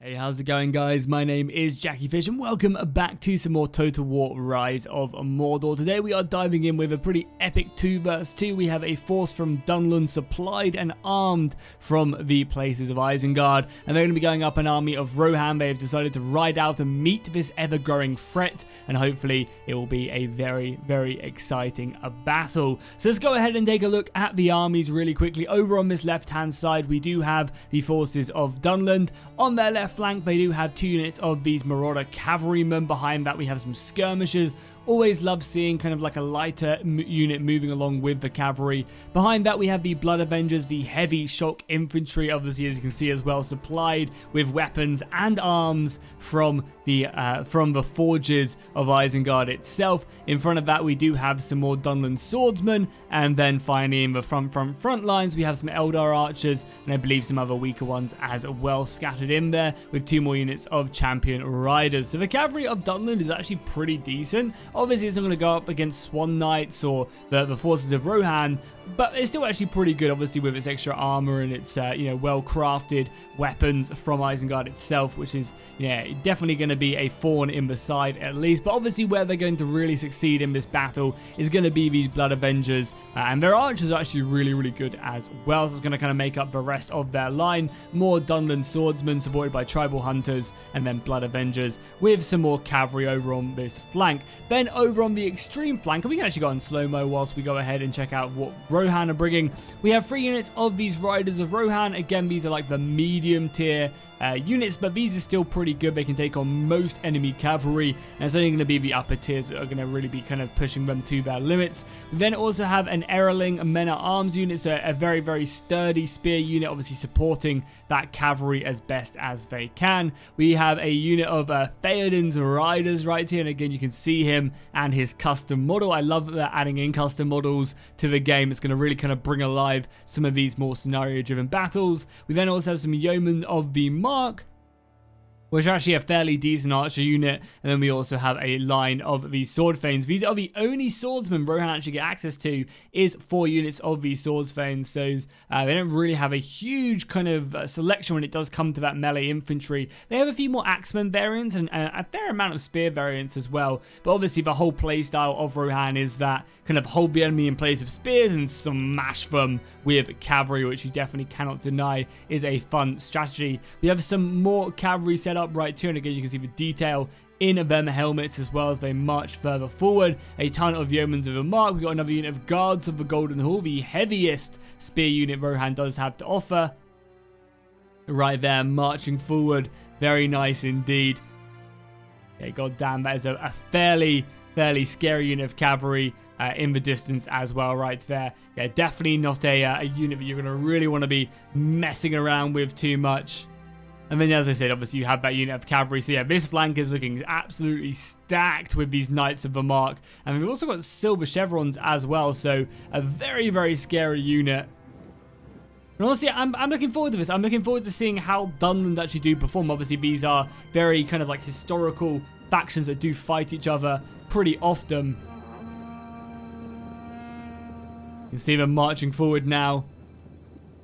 Hey, how's it going, guys? My name is Jackie Fish and welcome back to some more Total War Rise of Mordor. Today we are diving in with a pretty epic 2 vs 2. We have a force from Dunland supplied and armed from the places of Isengard, and they're going to be going up an army of Rohan. They have decided to ride out and meet this ever-growing threat, and hopefully it will be a very, very exciting battle. So let's go ahead and take a look at the armies really quickly. Over on this left-hand side, we do have the forces of Dunland. On their left flank, they do have 2 units of these Marauder cavalrymen. Behind that, we have some skirmishers. Always love seeing kind of like a lighter unit moving along with the cavalry. Behind that, we have the Blood Avengers, the heavy shock infantry, obviously, as you can see as well, supplied with weapons and arms from the forges of Isengard itself. In front of that, we do have some more Dunland swordsmen, and then finally in the front lines, we have some Eldar archers, and I believe some other weaker ones as well scattered in there, with 2 more units of champion riders. So the cavalry of Dunland is actually pretty decent. Obviously, it's not going to go up against Swan Knights or the forces of Rohan, but it's still actually pretty good, obviously, with its extra armor and its well-crafted weapons from Isengard itself, which is definitely going to be a thorn in the side at least. But obviously, where they're going to really succeed in this battle is going to be these Blood Avengers, and their archers are actually really, really good as well. So it's going to kind of make up the rest of their line. More Dunland swordsmen supported by tribal hunters, and then Blood Avengers with some more cavalry over on this flank. Then over on the extreme flank, and we can actually go in slow-mo whilst we go ahead and check out what Rohan are bringing. We have 3 units of these Riders of Rohan. Again, these are like the medium tier units, but these are still pretty good. They can take on most enemy cavalry, and it's only going to be the upper tiers that are going to really be kind of pushing them to their limits. We then also have an Erling men-at-arms unit, so a very, very sturdy spear unit, obviously supporting that cavalry as best as they can. We have a unit of Theoden's riders right here, and again, you can see him and his custom model. I love that they're adding in custom models to the game. It's going to really kind of bring alive some of these more scenario-driven battles. We then also have some yeomen of the Mark, which are actually a fairly decent archer unit, and then we also have a line of these sword thanes. These are the only swordsmen Rohan actually get access to, is 4 units of these sword thanes, so they don't really have a huge kind of selection when it does come to that melee infantry. They have a few more axemen variants and a fair amount of spear variants as well, but obviously the whole playstyle of Rohan is that kind of hold the enemy in place with spears and smash them with cavalry, which you definitely cannot deny is a fun strategy. We have some more cavalry set up right here, and again you can see the detail in them helmets as well as they march further forward. A ton of yeomen of the Mark. We got another unit of guards of the Golden Hall, the heaviest spear unit Rohan does have to offer. Right there, marching forward. Very nice indeed. Yeah, goddamn, that is a fairly scary unit of cavalry in the distance as well right there. Yeah, definitely not a unit that you're going to really want to be messing around with too much. And then, as I said, obviously you have that unit of cavalry. So yeah, this flank is looking absolutely stacked with these Knights of the Mark. And we've also got silver chevrons as well. So a very, very scary unit. And honestly, I'm looking forward to this. I'm looking forward to seeing how Dunland actually do perform. Obviously, these are very kind of like historical factions that do fight each other pretty often. You can see them marching forward now.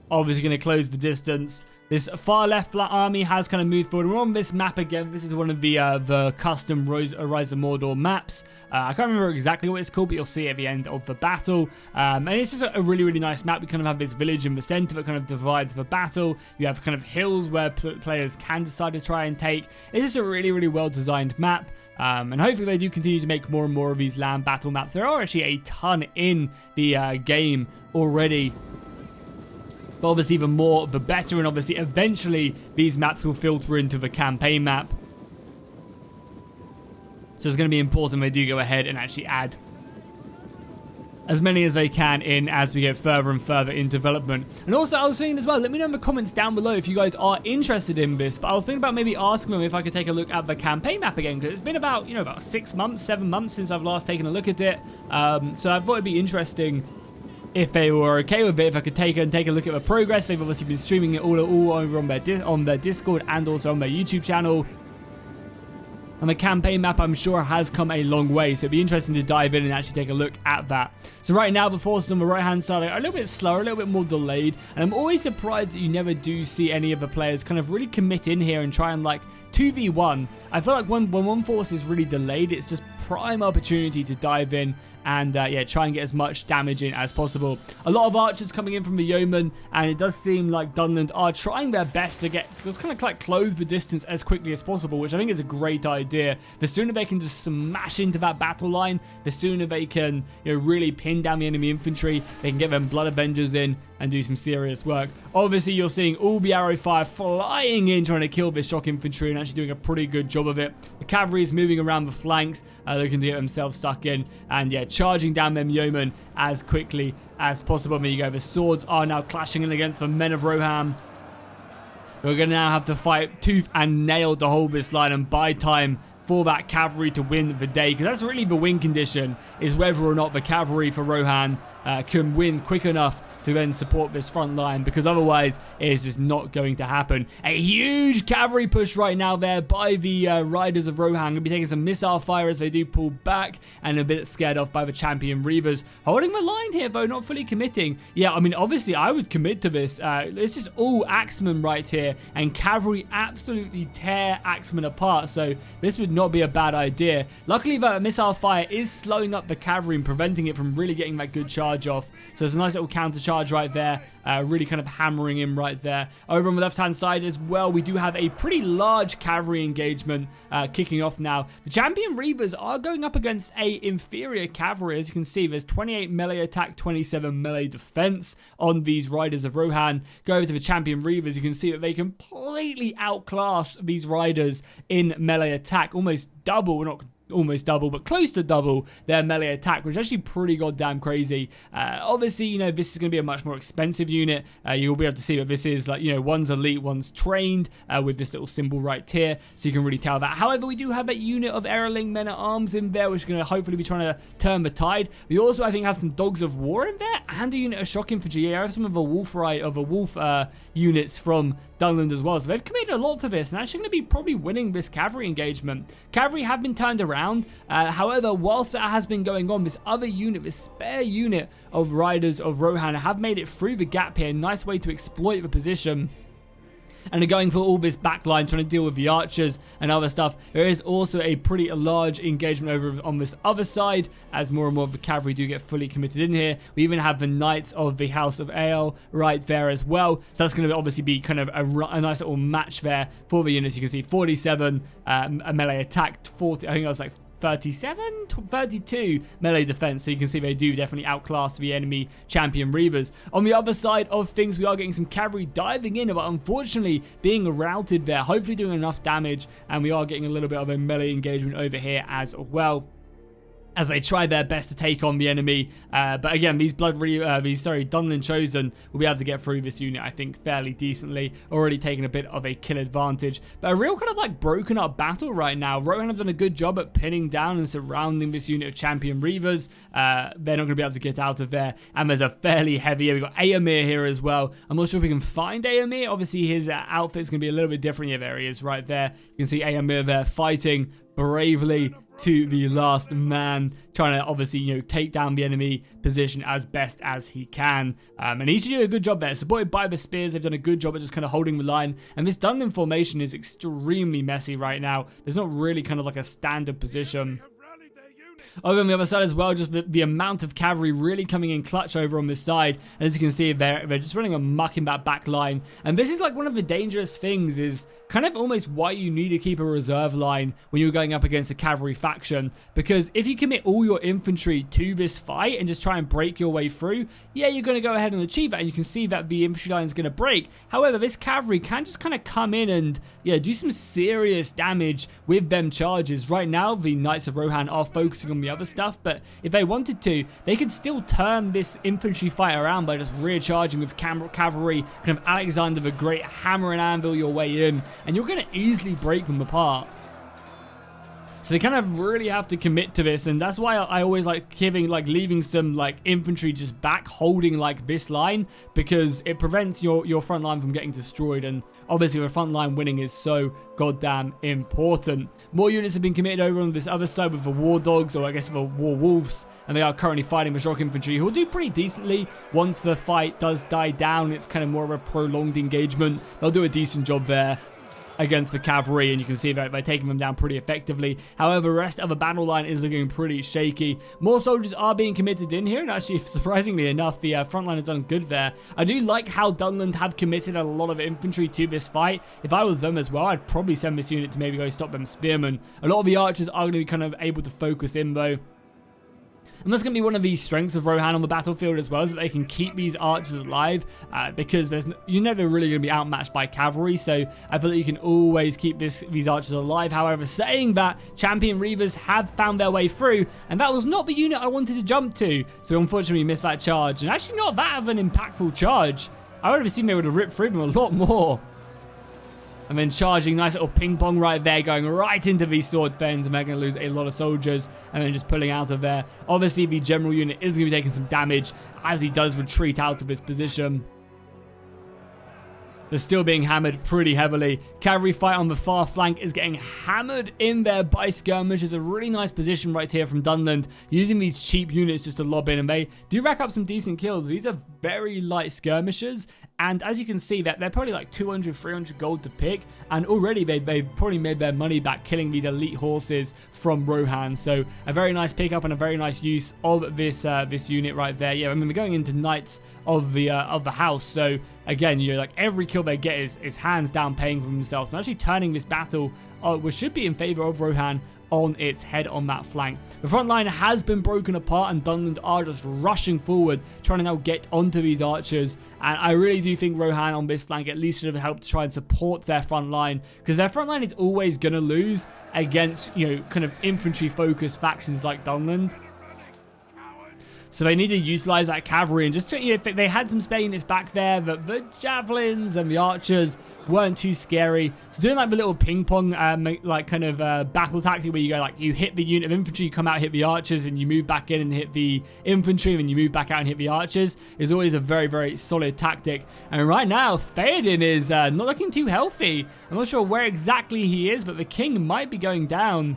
Obviously going to close the distance. This far left army has kind of moved forward. We're on this map again. This is one of the custom Rise of Mordor maps. I can't remember exactly what it's called, but you'll see at the end of the battle. And it's just a really, really nice map. We kind of have this village in the center that kind of divides the battle. You have kind of hills where players can decide to try and take. It's just a really, really well-designed map. And hopefully they do continue to make more and more of these land battle maps. There are actually a ton in the game already. But obviously the more the better, and obviously eventually these maps will filter into the campaign map. So it's going to be important they do go ahead and actually add as many as they can in as we get further and further in development. And also, I was thinking as well, let me know in the comments down below if you guys are interested in this. But I was thinking about maybe asking them if I could take a look at the campaign map again, because it's been about, about 6 months, 7 months since I've last taken a look at it. So I thought it'd be interesting if they were okay with it, if I could take a look at the progress. They've obviously been streaming it all over on their Discord and also on their YouTube channel. on the campaign map, I'm sure has come a long way. So it'd be interesting to dive in and actually take a look at that. So right now, the forces on the right-hand side are a little bit slower, a little bit more delayed. And I'm always surprised that you never do see any of the players kind of really commit in here and try and like 2v1. I feel like when one force is really delayed, it's just prime opportunity to dive in and yeah, try and get as much damage in as possible. A lot of archers coming in from the yeomen, and it does seem like Dunland are trying their best to get just kind of like close the distance as quickly as possible, which I think is a great idea. The sooner they can just smash into that battle line, the sooner they can, you know, really pin down the enemy infantry. They can get them blood avengers in and do some serious work. Obviously, you're seeing all the arrow fire flying in, trying to kill this shock infantry and actually doing a pretty good job of it. The cavalry is moving around the flanks, looking to get themselves stuck in, and yeah, charging down them yeomen as quickly as possible. There you go. The swords are now clashing in against the men of Rohan. We're going to now have to fight tooth and nail to hold this line and buy time for that cavalry to win the day, because that's really the win condition, is whether or not the cavalry for Rohan can win quick enough to then support this front line, because otherwise it is just not going to happen. A huge cavalry push right now there by the riders of Rohan. Going to be taking some missile fire as they do pull back, and a bit scared off by the champion reavers. Holding the line here though, not fully committing. Yeah, I mean, obviously I would commit to this. It's just all axemen right here, and cavalry absolutely tear axemen apart, so this would not be a bad idea. Luckily the missile fire is slowing up the cavalry and preventing it from really getting that good charge off. So it's a nice little counter charge right there, really kind of hammering in right there. Over on the left hand side as well, we do have a pretty large cavalry engagement kicking off now. The champion reavers are going up against a inferior cavalry. As you can see, there's 28 melee attack, 27 melee defense on these riders of Rohan. Go over to the champion reavers, you can see that they completely outclass these riders in melee attack, almost double, not almost double, but close to double their melee attack, which is actually pretty goddamn crazy. Obviously, you know, this is going to be a much more expensive unit. You'll be able to see that this is like, you know, one's elite, one's trained, with this little symbol right here, so you can really tell that. However, we do have a unit of Erling men-at-arms in there, which is going to hopefully be trying to turn the tide. We also, I think, have some dogs of war in there, and a unit of shock infantry. Yeah, I have some of the wolf units from Dunland as well, so they've committed a lot to this, and actually going to be probably winning this cavalry engagement. Cavalry have been turned around, however, whilst that has been going on, this other unit, this spare unit of riders of Rohan, have made it through the gap here. Nice way to exploit the position. And are going for all this backline, trying to deal with the archers and other stuff. There is also a pretty large engagement over on this other side, as more and more of the cavalry do get fully committed in here. We even have the Knights of the House of Ale right there as well. So that's going to obviously be kind of a nice little match there for the units. You can see 47 a melee attack, 40, I think that was like 37, 32 melee defense, so you can see they do definitely outclass the enemy champion reavers. On the other side of things, we are getting some cavalry diving in, but unfortunately being routed there, hopefully doing enough damage, and we are getting a little bit of a melee engagement over here as well, as they try their best to take on the enemy. But again, these Dunland Chosen will be able to get through this unit, I think, fairly decently. Already taking a bit of a kill advantage. But a real kind of like broken up battle right now. Rohan have done a good job at pinning down and surrounding this unit of champion reavers. They're not going to be able to get out of there. And there's a fairly heavy, we've got Aemir here as well. I'm not sure if we can find Aemir. Obviously, his outfit's going to be a little bit different. Yeah, there he is right there. You can see Aemir there fighting bravely to the last man, trying to obviously, you know, take down the enemy position as best as he can. And he's doing a good job there, supported by the spears. They've done a good job at just kind of holding the line. And this Dunland formation is extremely messy right now. There's not really kind of like a standard position. Over on the other side as well, just the amount of cavalry really coming in clutch over on this side. And as you can see, they're just running amok in that back line. And this is like one of the dangerous things, is kind of almost why you need to keep a reserve line when you're going up against a cavalry faction. Because if you commit all your infantry to this fight and just try and break your way through, yeah, you're going to go ahead and achieve that. And you can see that the infantry line is going to break. However, this cavalry can just kind of come in and, yeah, do some serious damage with them charges. Right now, the Knights of Rohan are focusing on the other stuff, but if they wanted to, they could still turn this infantry fight around by just recharging with cavalry, kind of Alexander the Great, hammer and anvil your way in, and you're going to easily break them apart. So they kind of really have to commit to this, and that's why I always like leaving some like infantry just back holding like this line, because it prevents your front line from getting destroyed, and obviously the front line winning is so goddamn important. More units have been committed over on this other side with the war dogs, or I guess the war wolves, and they are currently fighting the shock infantry, who will do pretty decently once the fight does die down. It's kind of more of a prolonged engagement. They'll do a decent job there against the cavalry, and you can see that by taking them down pretty effectively. However, the rest of the battle line is looking pretty shaky. More soldiers are being committed in here, and actually, surprisingly enough, the front line has done good there. I do like how Dunland have committed a lot of infantry to this fight. If I was them as well, I'd probably send this unit to maybe go stop them spearmen. A lot of the archers are going to be kind of able to focus in, though. And that's going to be one of the strengths of Rohan on the battlefield as well, is that they can keep these archers alive, because you're never really going to be outmatched by cavalry, so I feel that you can always keep these archers alive. However, saying that, champion reavers have found their way through, and that was not the unit I wanted to jump to, so unfortunately we missed that charge, and actually not that of an impactful charge. I would have seen they would have ripped through them a lot more. And then charging, nice little ping pong right there, going right into these sword fens, and they're going to lose a lot of soldiers, and then just pulling out of there. Obviously, the general unit is going to be taking some damage as he does retreat out of his position. They're still being hammered pretty heavily. Cavalry fight on the far flank is getting hammered in there by skirmishers. A really nice position right here from Dunland, using these cheap units just to lob in, and they do rack up some decent kills. These are very light skirmishers, and as you can see, that they're probably like 200, 300 gold to pick, and already they've probably made their money back killing these elite horses from Rohan. So a very nice pickup and a very nice use of this unit right there. Yeah, I mean, we're going into knights of the house, so again, you know, like every kill they get is hands down paying for themselves, and actually turning this battle, which should be in favor of Rohan, on its head on that flank. The front line has been broken apart, and Dunland are just rushing forward, trying to now get onto these archers, and I really do think Rohan on this flank at least should have helped try and support their front line, because their front line is always going to lose against, you know, kind of infantry focused factions like Dunland. So they need to utilize that cavalry, and just to, you know, if they had some spare units back there, but the javelins and the archers weren't too scary. So doing like the little ping pong like kind of battle tactic, where you go like, you hit the unit of infantry, you come out, hit the archers, and you move back in and hit the infantry, and then you move back out and hit the archers, is always a very, very solid tactic. And right now, Theoden is not looking too healthy. I'm not sure where exactly he is, but the king might be going down.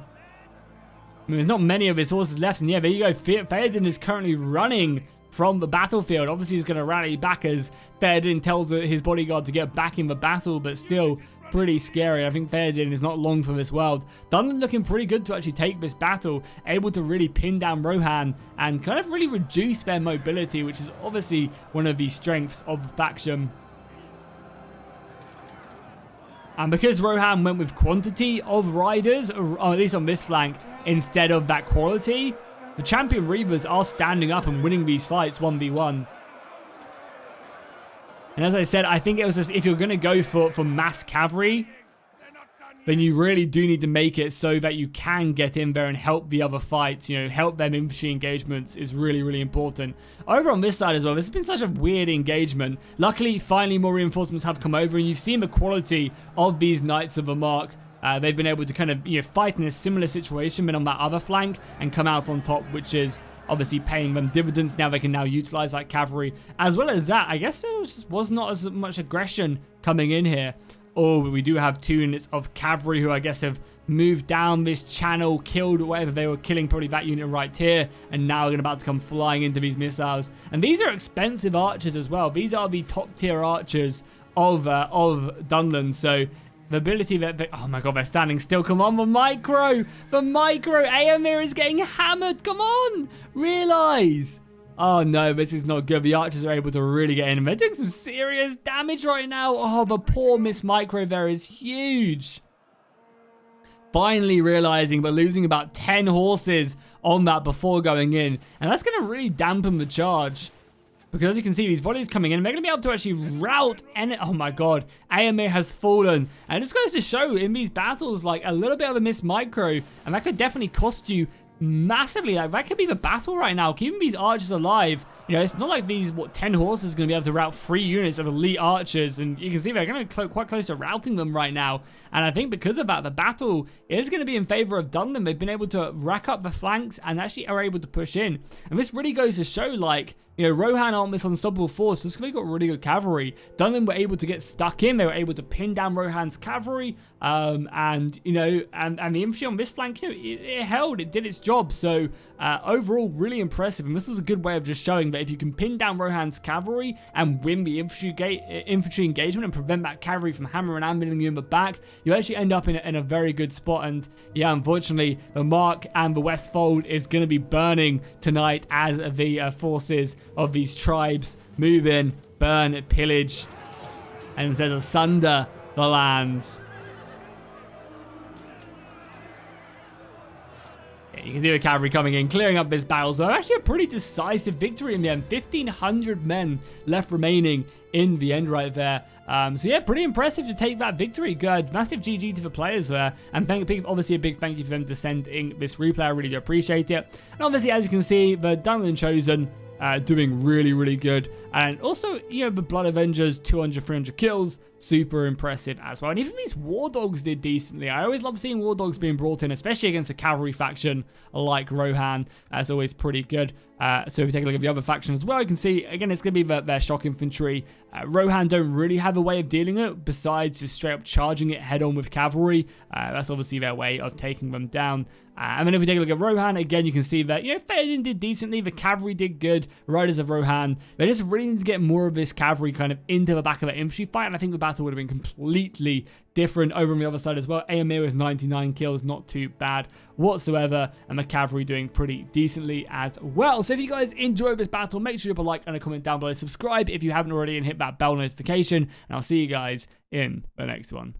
I mean, there's not many of his horses left, and yeah, there you go. Theoden is currently running from the battlefield. Obviously, he's going to rally back as Theoden tells his bodyguard to get back in the battle, but still pretty scary. I think Theoden is not long for this world. Dunland looking pretty good to actually take this battle, able to really pin down Rohan and kind of really reduce their mobility, which is obviously one of the strengths of the faction. And because Rohan went with quantity of riders, or at least on this flank, instead of that quality, the champion reavers are standing up and winning these fights 1v1. And as I said, I think it was just, if you're going to go for mass cavalry, then you really do need to make it so that you can get in there and help the other fights, you know, help them infantry engagements is really, really important. Over on this side as well, this has been such a weird engagement. Luckily, finally more reinforcements have come over, and you've seen the quality of these Knights of the Mark. They've been able to kind of, you know, fight in a similar situation, but on that other flank, and come out on top, which is obviously paying them dividends. Now they can now utilize that cavalry. As well as that, I guess there was not as much aggression coming in here. Oh, but we do have 2 units of cavalry who I guess have moved down this channel, killed whatever they were killing, probably that unit right here, and now are about to come flying into these missiles. And these are expensive archers as well. These are the top tier archers of Dunland, so the ability that oh my god, they're standing still. Come on, the micro, Aemir is getting hammered. Come on, realize. Oh no, this is not good. The archers are able to really get in, and they're doing some serious damage right now. Oh, the poor Miss Micro there is huge. Finally realizing, but losing about 10 horses on that before going in, and that's going to really dampen the charge. Because as you can see, these volleys coming in, and they're going to be able to actually rout any. Oh my god, Aemir has fallen. And it just goes to show in these battles, like a little bit of a Miss Micro, and that could definitely cost you massively. Like, that could be the battle right now. Keeping these archers alive, you know, it's not like these, 10 horses are going to be able to rout 3 units of elite archers, and you can see they're going to quite close to routing them right now. And I think because of that, the battle is going to be in favor of Dunland. They've been able to rack up the flanks and actually are able to push in. And this really goes to show, like, you know, Rohan aren't this unstoppable force just because they've got really good cavalry. Dunland were able to get stuck in. They were able to pin down Rohan's cavalry. And, you know, and the infantry on this flank, you know, it held. It did its job. So, overall, really impressive. And this was a good way of just showing that if you can pin down Rohan's cavalry and win the infantry engagement and prevent that cavalry from hammering and ambling you in the back, you actually end up in a very good spot. And, yeah, unfortunately, the Mark and the Westfold is going to be burning tonight as the forces of these tribes move in, burn, pillage, and says asunder the lands. Yeah, you can see the cavalry coming in, clearing up this battle. So actually a pretty decisive victory in the end. 1,500 men left remaining in the end right there. So yeah, pretty impressive to take that victory. Good, massive GG to the players there, and obviously a big thank you for them to send in this replay. I really do appreciate it. And obviously, as you can see, the Dunland Chosen doing really good, and also, you know, the Blood Avengers 200-300 kills, super impressive as well. And even these War Dogs did decently. I always love seeing War Dogs being brought in, especially against a cavalry faction like Rohan. That's always pretty good. So if you take a look at the other factions as well, you can see, again, it's going to be their shock infantry. Rohan don't really have a way of dealing it besides just straight up charging it head on with cavalry. That's obviously their way of taking them down. And then if we take a look at Rohan, again, you can see that, you know, Theoden did decently. The cavalry did good. Riders of Rohan, they just really need to get more of this cavalry kind of into the back of the infantry fight. And I think the battle would have been completely different over on the other side as well. Aemir with 99 kills, not too bad whatsoever, and the cavalry doing pretty decently as well. So if you guys enjoyed this battle, make sure you drop a like and a comment down below. Subscribe if you haven't already, and hit that bell notification, and I'll see you guys in the next one.